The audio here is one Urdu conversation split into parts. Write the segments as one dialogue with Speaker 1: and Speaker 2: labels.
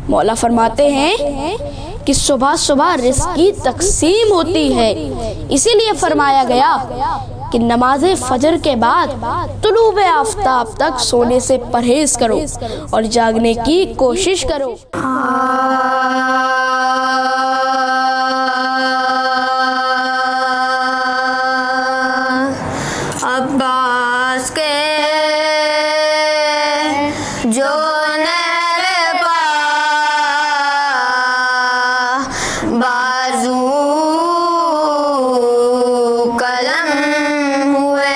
Speaker 1: مولا فرماتے ہیں کہ صبح صبح رزق کی تقسیم ہوتی ہے، اسی لیے فرمایا گیا کہ نماز فجر کے بعد طلوع آفتاب تک سونے سے پرہیز کرو اور جاگنے کی کوشش کرو۔
Speaker 2: عباس کے جو نہر پا بازو قلم ہوئے،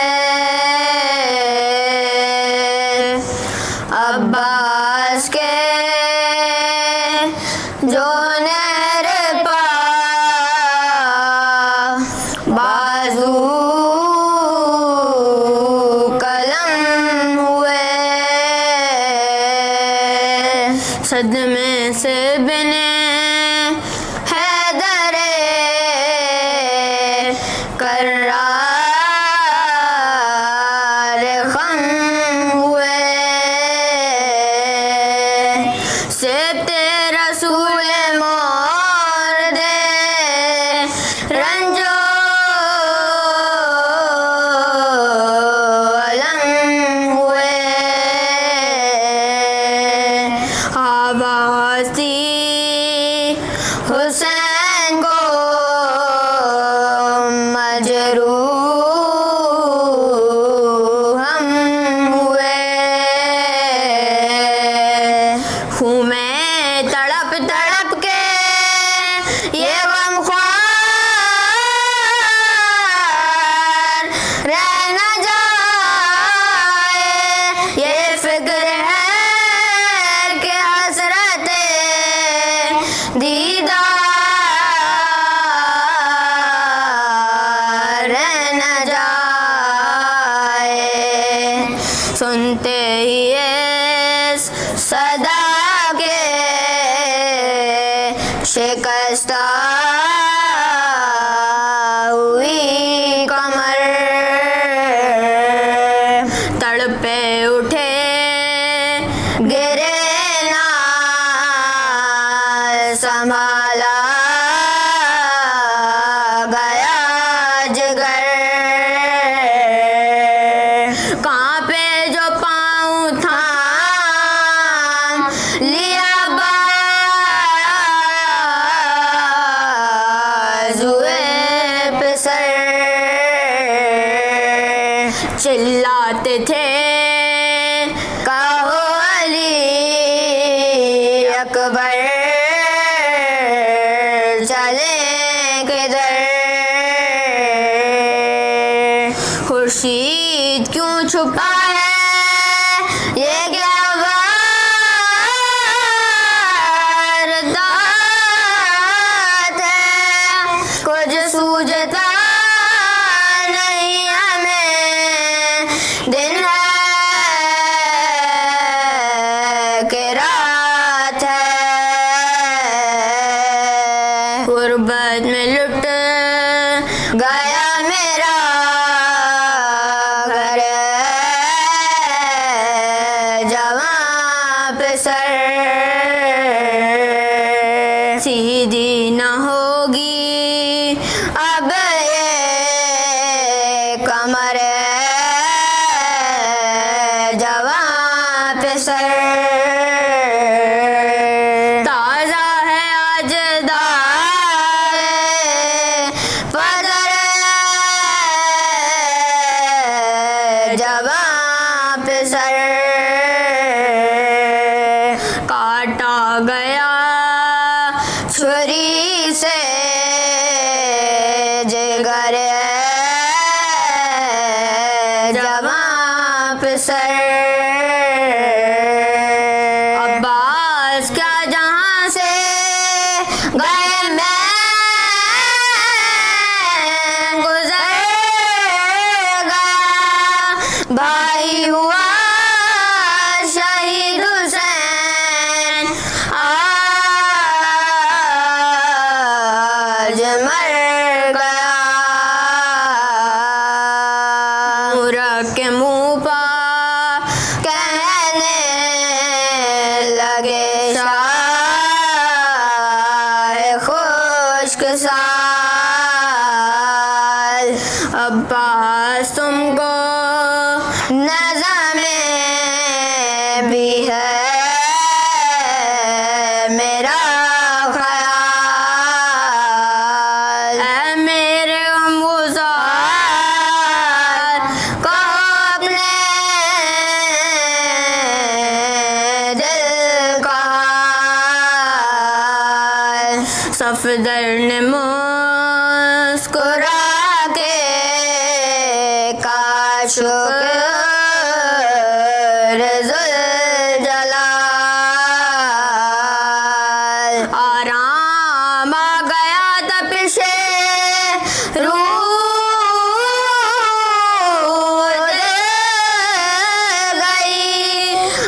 Speaker 2: عباس کے جو نہر پا بازو صدمے سے بنے حیدر کرار خم ہوئے، سبت رسول مورد رنجو علم ہوئے، آواز حسین کو مجروح ہم ہوئے، ہوں میں تڑپ تڑپ کے یہ غم خوار رہ نہ جائے، یہ فکر ہے کہ حسرت دیدار رہ نہ جائے، سنتے ہی اس صدا کے شکستہ ہوئی کمر، تڑپے اٹھے گرے نہ سنبھالا گیا جگر، کانپے جو پاؤں تھام لیا بازوئے پسر، چلاتے تھے کہو علی اکبر چلیں کدھر، خورشید کیوں چھپا ہے یہ کیا واردات ہے، کچھ سوجھتا نہیں ہمیں، دن ہے کہ رات ہے، غربت میں لٹ گیا میرا گھر، جواں پہ سر، سیدھی نہ ہوگی اب یہ کمر، جواں پہ سر، تازہ ہے آج داغ پدر، جواں پہ سر، کاٹا گیا چھری سے جگر، جواں پہ سر، عباس کیا جہاں سے گئے میں گزر گیا، بھائی ہوا شہید حسین آج مر گیا، مورخ کے منہ پر کہنے لگے شاہ اشک سال عباس تم کو نظم بھی ہے میرا خیال اے میرے غمگسار کو اپنے دل کا حال صفدر نے مسکرا کے کہا شکر ذوالجلال آرام آ گیا تپش روح گئی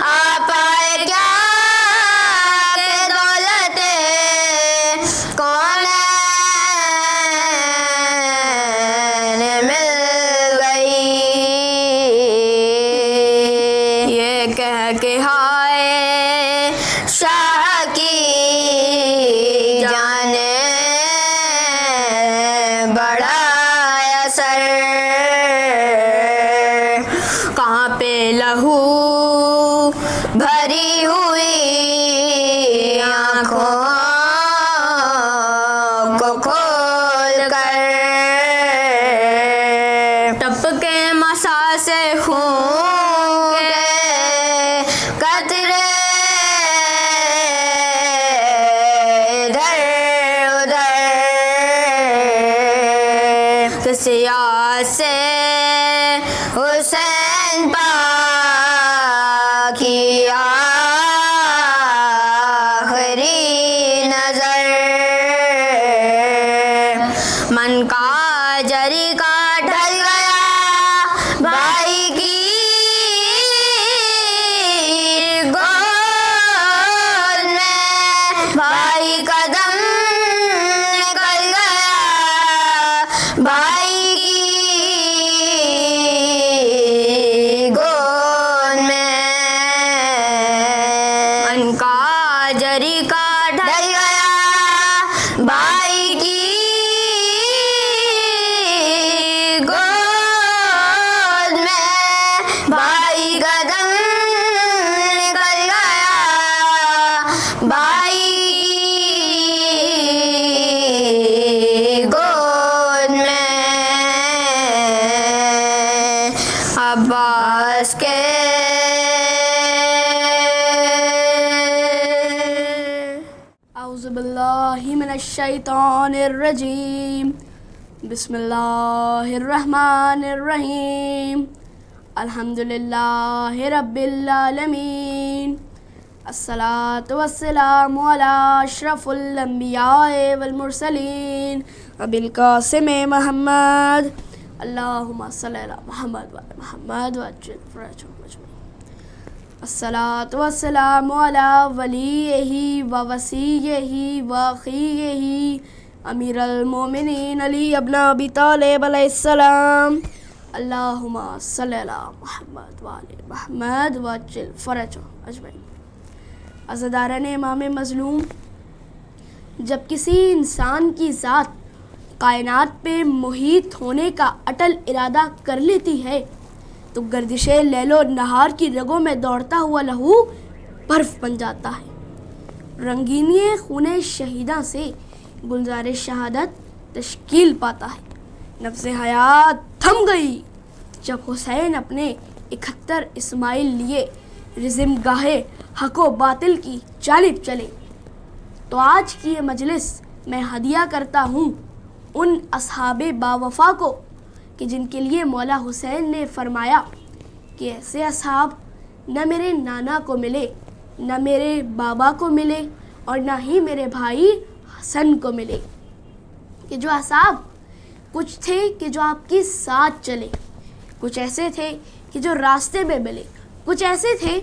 Speaker 2: آپ آئے کیا کہ دولت کون مل گئی یہ کہہ کے ہائے شاہ کی جانے بڑا اثر کہاں پہ لہو بھری ہوئی آنکھوں کو کھول کر ٹپ کے مسا سے خون کے قطرے ادھر ادھر سیاہ سے حسین پاک کی آخری نظر من کا جری کا ڈھل گیا بھائی کی گود میں بھائی کا دم نکل گیا بھائی کی گود میں من کا جری کا ڈھل گیا بھائی کی گود میں بھائی کا دم نکل گیا بھائی کی گود میں عباس کے
Speaker 1: اعوذ باللہ من الشیطان الرجیم بسم اللہ الرحمن الرحیم الحمدللہ رب العالمین الصلاة والسلام علی اشرف الانبیاء والمرسلین ابی القاسم محمد اللہم صلی علی محمد وعلی محمد وعجل فرجهم اجمعین الصلاة والسلام علی ولیہ و وصیہ و اخیہ امیر المومنین علی ابن ابی طالب علیہ السلام اللہم صلی علی محمد وعلی محمد وعجل فرجهم اجمعین عزاداران امام مظلوم، جب کسی انسان کی ذات کائنات پہ محیط ہونے کا اٹل ارادہ کر لیتی ہے تو گردش لیل و نہار کی رگوں میں دوڑتا ہوا لہو برف بن جاتا ہے، رنگینی خون شہیداں سے گلزار شہادت تشکیل پاتا ہے۔ نفس حیات تھم گئی جب حسین اپنے 71 اسماعیل لیے رزم گاہے حق و باطل کی جانب چلے۔ تو آج کی یہ مجلس میں ہدیہ کرتا ہوں ان اصحاب باوفا کو کہ جن کے لیے مولا حسین نے فرمایا کہ ایسے اصحاب نہ میرے نانا کو ملے، نہ میرے بابا کو ملے، اور نہ ہی میرے بھائی حسن کو ملے، کہ جو اصحاب کچھ تھے کہ جو آپ کے ساتھ چلے، کچھ ایسے تھے کہ جو راستے میں ملے، کچھ ایسے تھے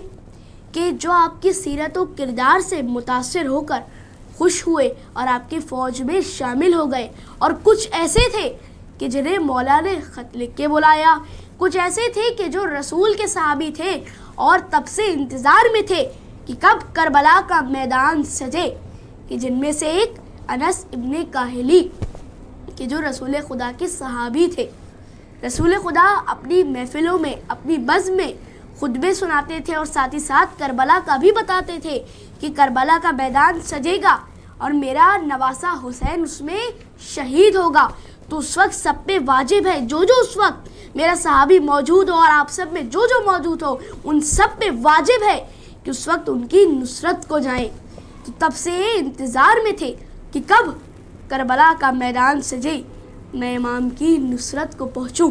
Speaker 1: کہ جو آپ کی سیرت و کردار سے متاثر ہو کر خوش ہوئے اور آپ کی فوج میں شامل ہو گئے، اور کچھ ایسے تھے کہ جنہیں مولا نے خط لکھ کے بلایا، کچھ ایسے تھے کہ جو رسول کے صحابی تھے اور تب سے انتظار میں تھے کہ کب کربلا کا میدان سجے، کہ جن میں سے ایک انس ابن کاہلی کہ جو رسول خدا کے صحابی تھے. رسول خدا اپنی محفلوں میں، اپنی بزم میں خطبے سناتے تھے اور ساتھ ہی ساتھ کربلا کا بھی بتاتے تھے کہ کربلا کا میدان سجے گا اور میرا نواسہ حسین اس میں شہید ہوگا. تو اس وقت سب پہ واجب ہے، جو اس وقت میرا صحابی موجود ہو اور آپ سب میں جو موجود ہو، ان سب پہ واجب ہے کہ اس وقت ان کی نصرت کو جائیں. تو تب سے انتظار میں تھے کہ کب کربلا کا میدان سجے، میں امام کی نصرت کو پہنچوں.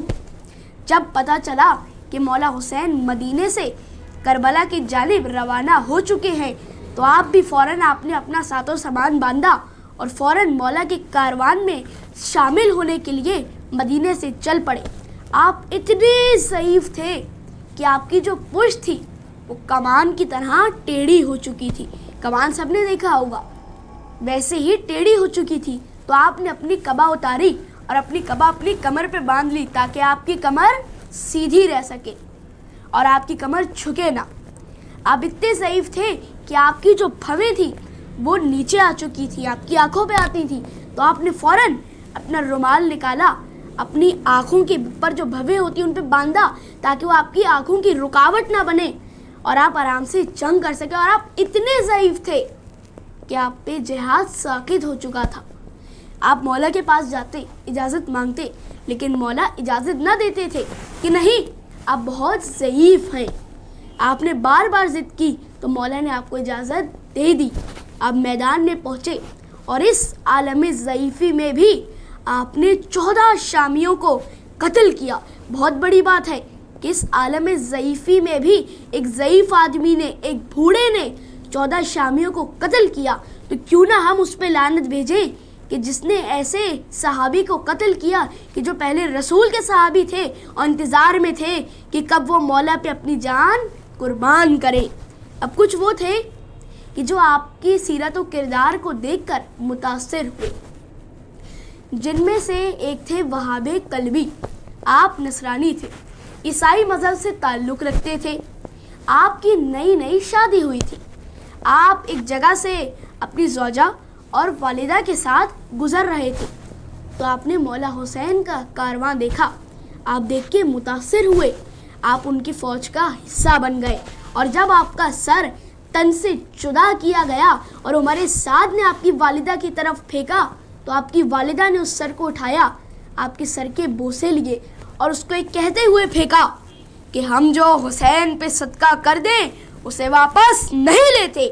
Speaker 1: جب پتہ چلا کہ مولا حسین مدینے سے کربلا کی جانب روانہ ہو چکے ہیں تو آپ بھی فوراً آپ نے اپنا ساتھ و سامان باندھا اور فوراً مولا کے کاروان میں شامل ہونے کے لیے مدینے سے چل پڑے. آپ اتنے ضعیف تھے کہ آپ کی جو پشت تھی وہ کمان کی طرح ٹیڑھی ہو چکی تھی. کمان سب نے دیکھا ہوگا، ویسے ہی ٹیڑھی ہو چکی تھی. تو آپ نے اپنی قبا اتاری اور اپنی قبا اپنی کمر پہ باندھ لی تاکہ آپ کی کمر سیدھی رہ سکے اور آپ کی کمر جھکے نہ. آپ اتنے ضعیف تھے کہ آپ کی جو بھویں تھی وہ نیچے آ چکی تھی، آپ کی آنکھوں پہ آتی تھی. تو آپ نے فوراً اپنا رومال نکالا، اپنی آنکھوں کے اوپر جو بھویں ہوتی ہیں ان پہ باندھا تاکہ وہ آپ کی آنکھوں کی رکاوٹ نہ بنے اور آپ آرام سے جنگ کر سکیں. اور آپ اتنے ضعیف تھے کہ آپ پہ جہاد ساقط ہو چکا تھا. آپ مولا کے پاس جاتے، اجازت مانگتے، لیکن مولا اجازت نہ دیتے تھے کہ نہیں، آپ بہت ضعیف ہیں. آپ نے بار بار ضد کی تو مولا نے آپ کو اجازت دے دی. آپ میدان میں پہنچے اور اس عالم ضعیفی میں بھی آپ نے 14 شامیوں کو قتل کیا. بہت بڑی بات ہے کہ اس عالم ضعیفی میں بھی ایک ضعیف آدمی نے، ایک بوڑھے نے 14 شامیوں کو قتل کیا. تو کیوں نہ ہم اس پہ لعنت بھیجیں کہ جس نے ایسے صحابی کو قتل کیا کہ جو پہلے رسول کے صحابی تھے اور انتظار میں تھے کہ کب وہ مولا پہ اپنی جان قربان کرے. اب کچھ وہ تھے کہ جو آپ کی سیرت و کردار کو دیکھ کر متاثر ہوئے، جن میں سے ایک تھے وہاب قلبی. آپ نصرانی تھے، عیسائی مذہب سے تعلق رکھتے تھے. آپ کی نئی شادی ہوئی تھی. آپ ایک جگہ سے اپنی زوجہ اور والدہ کے ساتھ گزر رہے تھے تو آپ نے مولا حسین کا کارواں دیکھا. آپ دیکھ کے متاثر ہوئے، آپ ان کی فوج کا حصہ بن گئے. اور جب آپ کا سر تن سے جدا کیا گیا اور عمر سعد نے آپ کی والدہ کی طرف پھینکا تو آپ کی والدہ نے اس سر کو اٹھایا، آپ کے سر کے بوسے لیے اور اس کو ایک کہتے ہوئے پھینکا کہ ہم جو حسین پہ صدقہ کر دیں اسے واپس نہیں لیتے.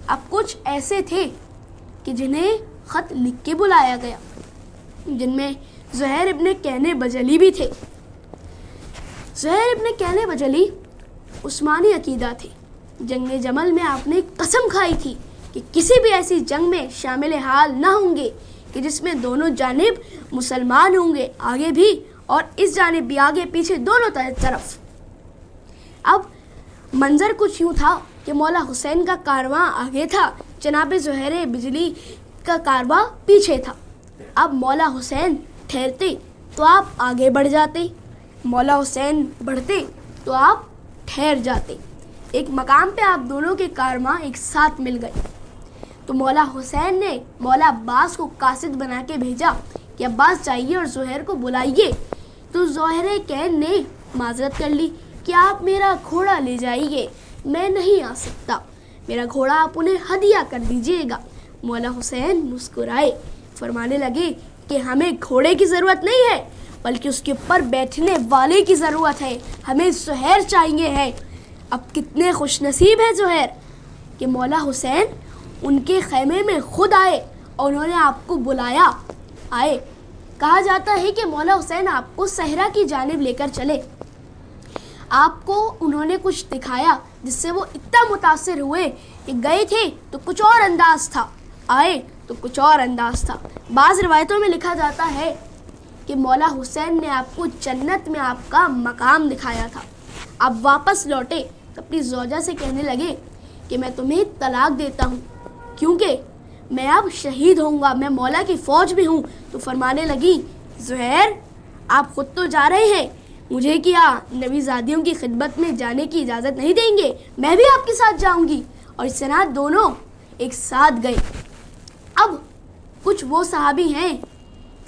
Speaker 1: اب کچھ ایسے تھے کہ جنہیں خط لکھ کے بلایا گیا، جن میں زہیر ابن کینہ بجلی بھی تھے. زہیر ابن کینہ بجلی عثمانی عقیدہ تھے. جنگ جمل میں آپ نے قسم کھائی تھی کہ کسی بھی ایسی جنگ میں شامل حال نہ ہوں گے کہ جس میں دونوں جانب مسلمان ہوں گے، آگے بھی اور اس جانب بھی، آگے پیچھے دونوں طرف. اب منظر کچھ یوں تھا کہ مولا حسین کا کارواں آگے تھا، جناب زہیر بجلی کا کارواں پیچھے تھا. اب مولا حسین ٹھہرتے تو آپ آگے بڑھ جاتے، مولا حسین بڑھتے تو آپ ٹھہر جاتے. ایک مقام پہ آپ دونوں کے کارواں ایک ساتھ مل گئے تو مولا حسین نے مولا عباس کو قاصد بنا کے بھیجا کہ عباس جائیے اور زہیر کو بلائیے. تو زہیر کین نے معذرت کر لی کہ آپ میرا گھوڑا لے جائیے، میں نہیں آ سکتا، میرا گھوڑا آپ انہیں ہدیہ کر دیجیے گا. مولا حسین مسکرائے، فرمانے لگے کہ ہمیں گھوڑے کی ضرورت نہیں ہے بلکہ اس کے اوپر بیٹھنے والے کی ضرورت ہے، ہمیں زہیر چاہیے ہے. اب کتنے خوش نصیب ہے زہیر کہ مولا حسین ان کے خیمے میں خود آئے اور انہوں نے آپ کو بلایا. آئے، کہا جاتا ہے کہ مولا حسین آپ کو صحرا کی جانب لے کر چلے. آپ کو انہوں نے کچھ دکھایا جس سے وہ اتنا متاثر ہوئے کہ گئے تھے تو کچھ اور انداز تھا، آئے تو کچھ اور انداز تھا. بعض روایتوں میں لکھا جاتا ہے کہ مولا حسین نے آپ کو جنت میں آپ کا مقام دکھایا تھا. آپ واپس لوٹے تو اپنی زوجہ سے کہنے لگے کہ میں تمہیں طلاق دیتا ہوں کیونکہ میں اب شہید ہوں گا، میں مولا کی فوج میں ہوں. تو فرمانے لگی زہیر آپ خود تو جا رہے ہیں، مجھے کیا نبی زادیوں کی خدمت میں جانے کی اجازت نہیں دیں گے؟ میں بھی آپ کے ساتھ جاؤں گی. اور اس طرح دونوں ایک ساتھ گئے. اب کچھ وہ صحابی ہیں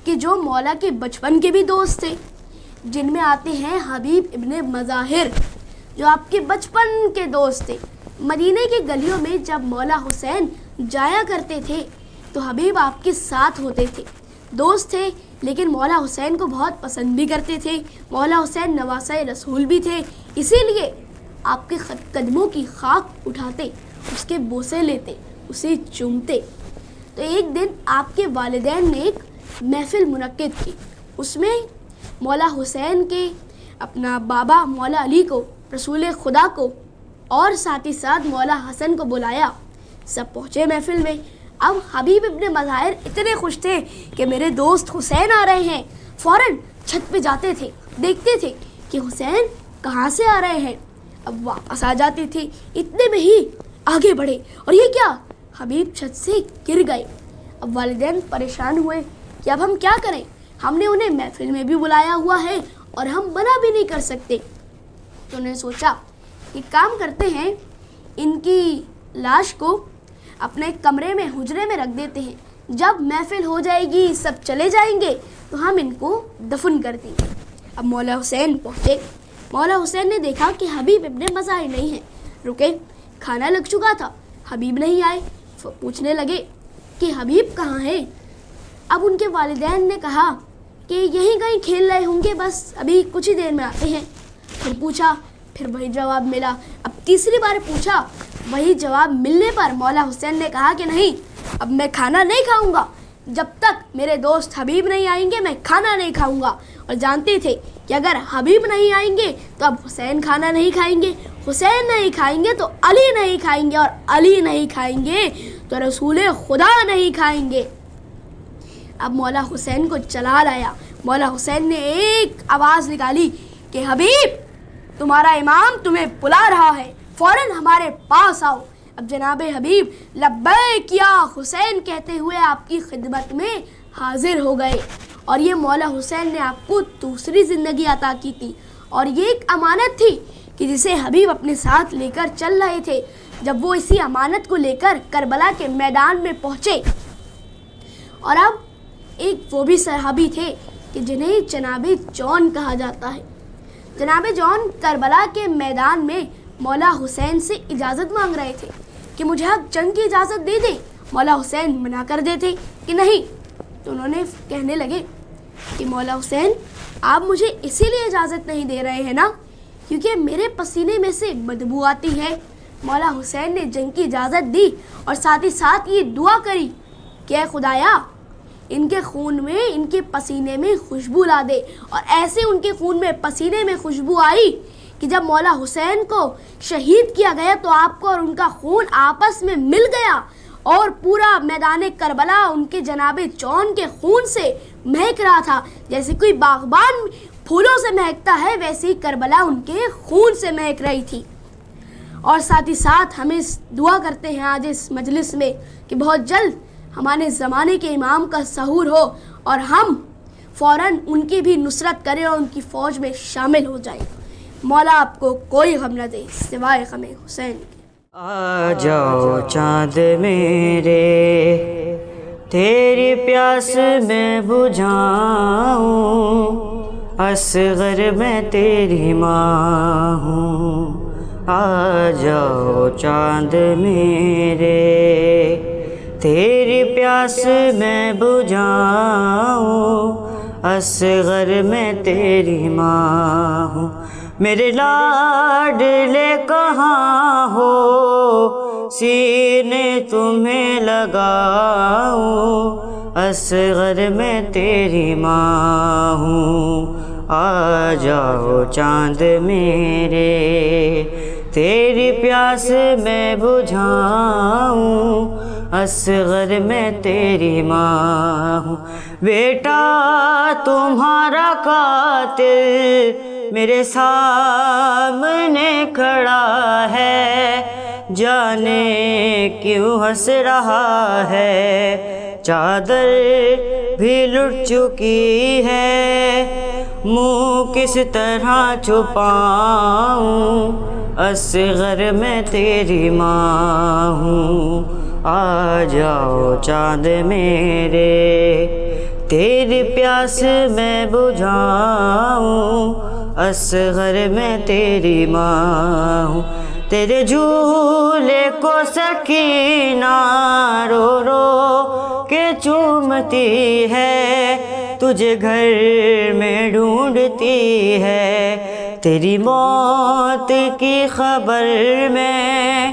Speaker 1: کہ جو مولا کے بچپن کے بھی دوست تھے، جن میں آتے ہیں حبیب ابن مظاہر، جو آپ کے بچپن کے دوست تھے۔ مدینہ کی گلیوں میں جب مولا حسین جایا کرتے تھے تو حبیب آپ کے ساتھ ہوتے تھے، دوست تھے، لیکن مولا حسین کو بہت پسند بھی کرتے تھے۔ مولا حسین نواسۂ رسول بھی تھے، اسی لیے آپ کے قدموں کی خاک اٹھاتے، اس کے بوسے لیتے، اسے چومتے۔ تو ایک دن آپ کے والدین نے ایک محفل منعقد کی، اس میں مولا حسین کے اپنا بابا مولا علی کو، رسول خدا کو، اور ساتھ ہی ساتھ مولا حسن کو بلایا۔ سب پہنچے محفل میں۔ اب حبیب ابن مظاہر اتنے خوش تھے کہ میرے دوست حسین آ رہے ہیں، فوراً چھت پہ جاتے تھے، دیکھتے تھے کہ حسین کہاں سے آ رہے ہیں، اب واپس آ جاتے تھے۔ اتنے میں ہی آگے بڑھے اور یہ کیا، حبیب چھت سے گر گئے۔ اب والدین پریشان ہوئے کہ اب ہم کیا کریں، ہم نے انہیں محفل میں بھی بلایا ہوا ہے اور ہم منع بھی نہیں کر سکتے۔ تو انہوں نے سوچا کہ کام کرتے ہیں، ان کی لاش کو اپنے کمرے میں، حجرے میں رکھ دیتے ہیں، جب محفل ہو جائے گی، سب چلے جائیں گے تو ہم ان کو دفن کر دیں گے۔ اب مولا حسین پہنچے، مولا حسین نے دیکھا کہ حبیب ابن مظاہر نہیں ہیں، رکے، کھانا لگ چکا تھا، حبیب نہیں آئے، پوچھنے لگے کہ حبیب کہاں ہے۔ اب ان کے والدین نے کہا کہ یہیں کہیں کھیل رہے ہوں گے، بس ابھی کچھ ہی دیر میں آتے ہیں۔ پھر پوچھا، پھر وہی جواب ملا۔ اب تیسری بار پوچھا، وہی جواب ملنے پر مولا حسین نے کہا کہ نہیں، اب میں کھانا نہیں کھاؤں گا، جب تک میرے دوست حبیب نہیں آئیں گے میں کھانا نہیں کھاؤں گا۔ اور جانتے تھے کہ اگر حبیب نہیں آئیں گے تو اب حسین کھانا نہیں کھائیں گے، حسین نہیں کھائیں گے تو علی نہیں کھائیں گے، اور علی نہیں کھائیں گے تو رسول خدا نہیں کھائیں گے۔ اب مولا حسین کو چلا لایا۔ مولا حسین نے ایک آواز نکالی کہ حبیب، تمہارا امام تمہیں بلا رہا ہے، فوراً ہمارے پاس آؤ۔ اب جناب حبیب لبیک یا حسین کہتے ہوئے آپ کی خدمت میں حاضر ہو گئے، اور یہ مولا حسین نے آپ کو دوسری زندگی عطا کی تھی، اور یہ ایک امانت تھی کہ جسے حبیب اپنے ساتھ لے کر چل رہے تھے۔ جب وہ اسی امانت کو لے کر کربلا کے میدان میں پہنچے، اور اب ایک وہ بھی صحابی تھے کہ جنہیں جناب جون کہا جاتا ہے۔ جناب جون کربلا کے میدان میں مولا حسین سے اجازت مانگ رہے تھے کہ مجھے اب جنگ کی اجازت دے دیں۔ مولا حسین منع کر دیتے کہ نہیں، تو انہوں نے کہنے لگے کہ مولا حسین، آپ مجھے اسی لیے اجازت نہیں دے رہے ہیں نا کیونکہ میرے پسینے میں سے بدبو آتی ہے۔ مولا حسین نے جنگ کی اجازت دی اور ساتھ ہی ساتھ یہ دعا کری کہ اے خدایا، ان کے خون میں، ان کے پسینے میں خوشبو لا دے۔ اور ایسے ان کے خون میں، پسینے میں خوشبو آئی کہ جب مولا حسین کو شہید کیا گیا تو آپ کو اور ان کا خون آپس میں مل گیا، اور پورا میدان کربلا ان کے جناب جون کے خون سے مہک رہا تھا۔ جیسے کوئی باغبان پھولوں سے مہکتا ہے، ویسے ہی کربلا ان کے خون سے مہک رہی تھی۔ اور ساتھ ہی ساتھ ہمیں دعا کرتے ہیں آج اس مجلس میں کہ بہت جلد ہمارے زمانے کے امام کا ظہور ہو اور ہم فوراً ان کی بھی نصرت کریں اور ان کی فوج میں شامل ہو جائیں۔ مولا آپ کو کوئی غم نہ دے سوائے غم حسین کے۔
Speaker 3: آ جاؤ چاند میرے، تیری پیاس میں بجھاؤں، اصغر میں تیری ماں ہوں۔ آ جاؤ چاند میرے، تیری پیاس میں بجھاؤں، اصغر میں تیری ماں ہوں۔ میرے لاڈلے کہاں ہو، سینے تمہیں لگاؤں، اصغر میں تیری ماں ہوں۔ آ جاؤ چاند میرے، تیری پیاس میں بجھاؤں، اصغر میں تیری ماں ہوں۔ بیٹا تمہارا قاتل میرے سامنے کھڑا ہے، جانے کیوں ہنس رہا ہے، چادر بھی لٹ چکی ہے، منہ کس طرح چھپاؤں، اصغر میں تیری ماں ہوں۔ آ جاؤ چاند میرے، تیری پیاس میں بجھاؤں، اصغر میں تیری ماں ہوں، تیرے جھولے کو سکینہ رو رو کے چومتی ہے، تجھے گھر میں ڈھونڈتی ہے، تیری موت کی خبر میں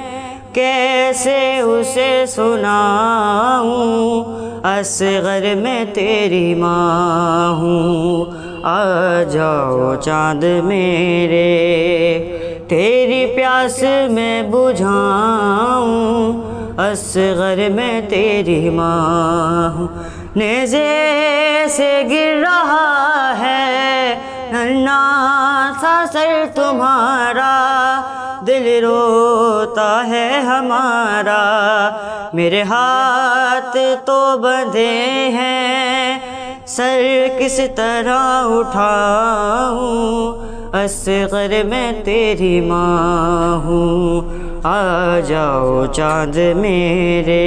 Speaker 3: کیسے اسے سناؤں، اصغر میں تیری ماں ہوں، آ جاؤ چاند میرے، تیری پیاس میں بجھاؤں، اصغر میں تیری ماں ہوں، نیزے سے گر رہا ہے ننھا سا سر تمہارا، دل روتا ہے ہمارا، میرے ہاتھ تو بندھے ہیں، سر کس طرح اٹھاؤں، اصغر میں تیری ماں ہوں، آ جاؤ چاند میرے،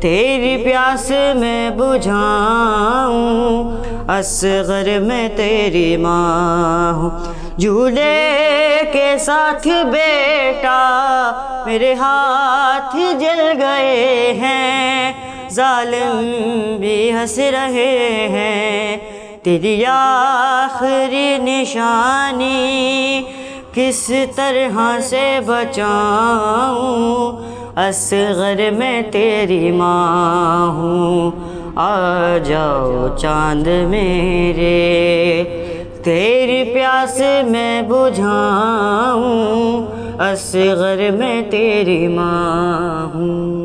Speaker 3: تیری پیاس میں بجھاؤں، اصغر میں تیری ماں ہوں، جھولے کے ساتھ بیٹا میرے ہاتھ جل گئے ہیں، ظالم بھی ہنس رہے ہیں، تیری آخری نشانی کس طرح سے بچاؤں، اصغر میں تیری ماں ہوں، آ جاؤ چاند میرے، تیری پیاس میں بجھاؤں، اصغر میں تیری ماں ہوں۔